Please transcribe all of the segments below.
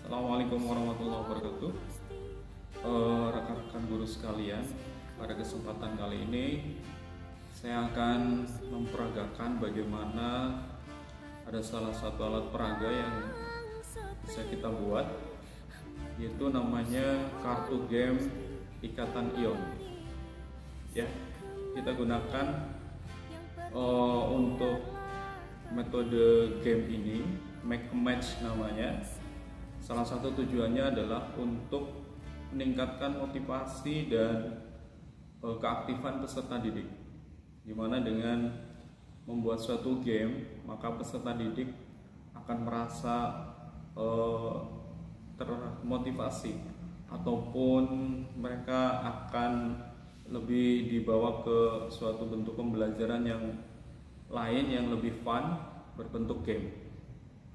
Assalamualaikum warahmatullahi wabarakatuh. Rekan-rekan guru sekalian, pada kesempatan kali ini saya akan memperagakan bagaimana ada salah satu alat peraga yang bisa kita buat, yaitu namanya kartu game ikatan ion. Ya, kita gunakan untuk metode game ini, make a match namanya. Salah satu tujuannya adalah untuk meningkatkan motivasi dan keaktifan peserta didik, dimana dengan membuat suatu game maka peserta didik akan merasa termotivasi ataupun mereka akan lebih dibawa ke suatu bentuk pembelajaran yang lain yang lebih fun berbentuk game.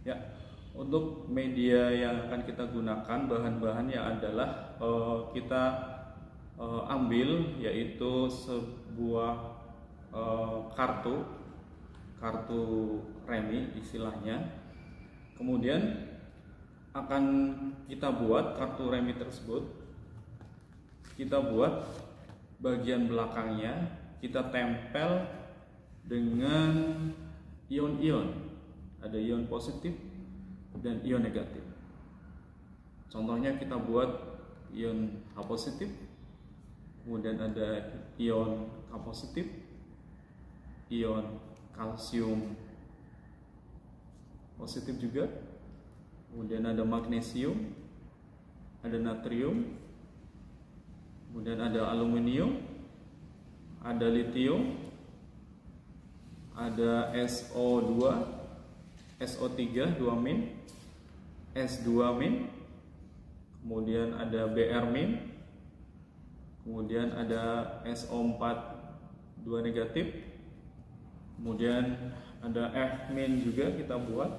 Ya, untuk media yang akan kita gunakan, bahan-bahannya adalah kita ambil yaitu sebuah kartu remi istilahnya. Kemudian akan kita buat kartu remi tersebut, kita buat bagian belakangnya, kita tempel dengan ion-ion, ada ion positif dan ion negatif. Contohnya kita buat ion H positif, kemudian ada ion K positif, ion kalsium positif juga, kemudian ada magnesium, ada natrium, kemudian ada aluminium, ada litium, ada SO2, SO3 2-, S2-, kemudian ada Br-, kemudian ada SO4 2 negatif, kemudian ada F- juga kita buat,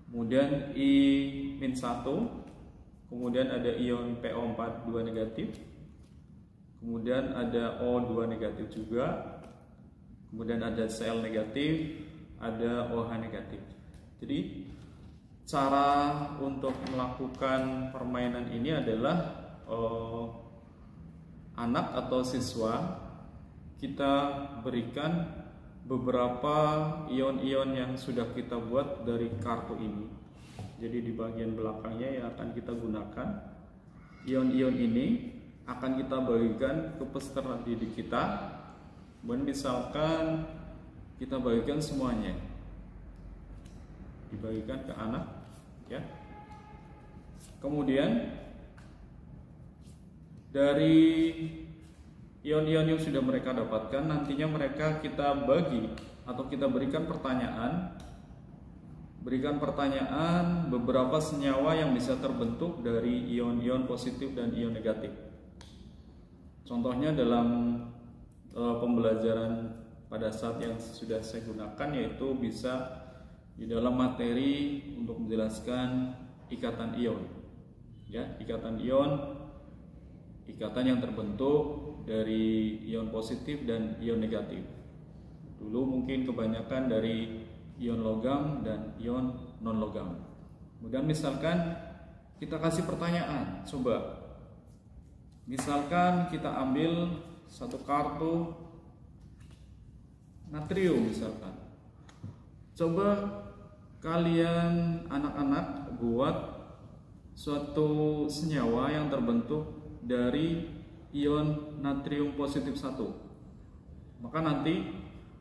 kemudian I-1, kemudian ada ion PO4 2 negatif, kemudian ada O2 negatif juga, kemudian ada Cl negatif, ada OH negatif. Jadi cara untuk melakukan permainan ini adalah anak atau siswa kita berikan beberapa ion-ion yang sudah kita buat dari kartu ini. Jadi di bagian belakangnya yang akan kita gunakan, ion-ion ini akan kita bagikan ke peserta didik kita. Dan misalkan kita bagikan semuanya, dibagikan ke anak, ya. Kemudian dari ion-ion yang sudah mereka dapatkan, nantinya mereka kita bagi atau kita berikan pertanyaan beberapa senyawa yang bisa terbentuk dari ion-ion positif dan ion negatif. Contohnya dalam pembelajaran pada saat yang sudah saya gunakan, yaitu bisa di dalam materi untuk menjelaskan ikatan ion, ya, ikatan yang terbentuk dari ion positif dan ion negatif. Dulu mungkin kebanyakan dari ion logam dan ion non logam. Kemudian misalkan kita kasih pertanyaan, coba misalkan kita ambil satu kartu natrium misalkan. Coba kalian anak-anak buat suatu senyawa yang terbentuk dari ion natrium positif 1. Maka nanti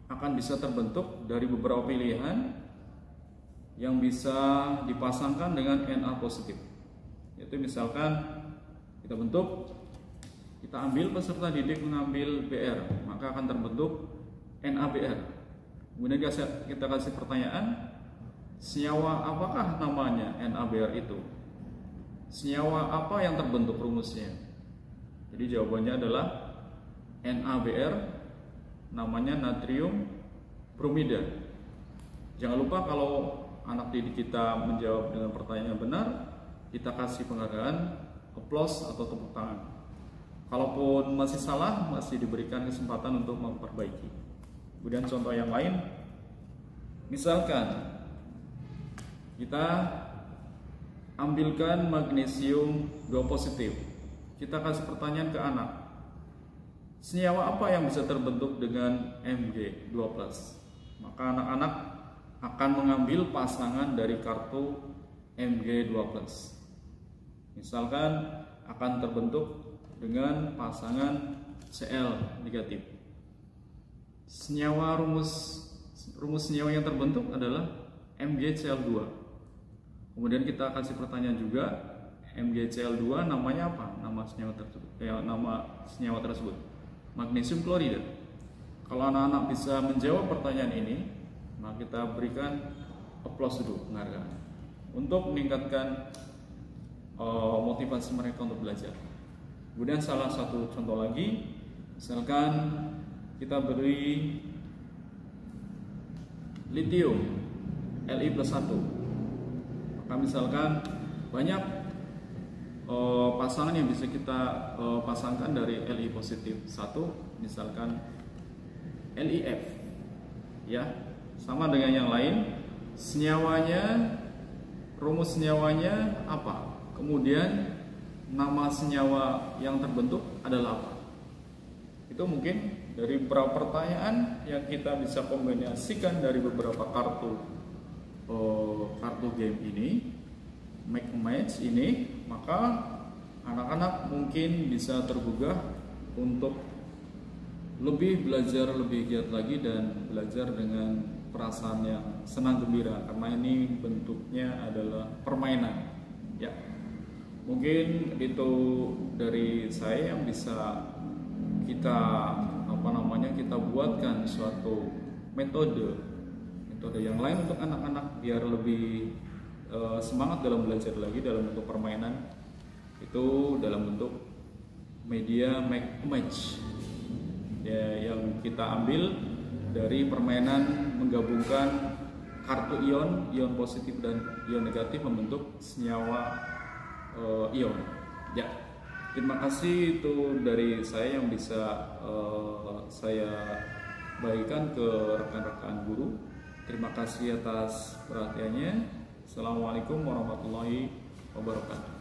akan bisa terbentuk dari beberapa pilihan yang bisa dipasangkan dengan Na positif. Yaitu misalkan kita ambil peserta didik mengambil Br, maka akan terbentuk NaBr. Kemudian kita kasih pertanyaan, senyawa apakah namanya NaBr itu? Senyawa apa yang terbentuk rumusnya? Jadi jawabannya adalah NaBr, namanya natrium bromida. Jangan lupa kalau anak didik kita menjawab dengan pertanyaan yang benar, kita kasih penghargaan, applause atau tepuk tangan. Kalaupun masih salah, masih diberikan kesempatan untuk memperbaiki. Kemudian contoh yang lain, misalkan kita ambilkan magnesium 2 positif. Kita kasih pertanyaan ke anak. Senyawa apa yang bisa terbentuk dengan Mg2+? Maka anak-anak akan mengambil pasangan dari kartu Mg2+. Misalkan akan terbentuk dengan pasangan Cl negatif. Senyawa rumus senyawa yang terbentuk adalah MgCl2. Kemudian kita kasih pertanyaan juga, MgCl2 namanya apa? Nama senyawa tersebut magnesium klorida. Kalau anak-anak bisa menjawab pertanyaan ini, maka kita berikan aplaus dulu, penghargaan, untuk meningkatkan motivasi mereka untuk belajar. Kemudian salah satu contoh lagi, misalkan kita beri litium Li+1, maka misalkan banyak pasangan yang bisa kita pasangkan dari Li positif 1, misalkan LiF, ya, sama dengan yang lain. Senyawanya, rumus senyawanya apa? Kemudian nama senyawa yang terbentuk adalah apa? Itu mungkin dari beberapa pertanyaan yang kita bisa kombinasikan dari beberapa kartu game ini, match ini, maka anak-anak mungkin bisa tergugah untuk lebih belajar lebih giat lagi dan belajar dengan perasaan yang senang gembira, karena ini bentuknya adalah permainan, ya. Mungkin itu dari saya yang bisa kita kita buatkan suatu metode yang lain untuk anak-anak biar lebih semangat dalam belajar lagi dalam bentuk permainan, itu dalam bentuk media match, ya, yang kita ambil dari permainan menggabungkan kartu ion positif dan ion negatif membentuk senyawa ion, ya. Terima kasih, itu dari saya yang bisa saya bagikan ke rekan-rekan guru. Terima kasih atas perhatiannya. Assalamualaikum warahmatullahi wabarakatuh.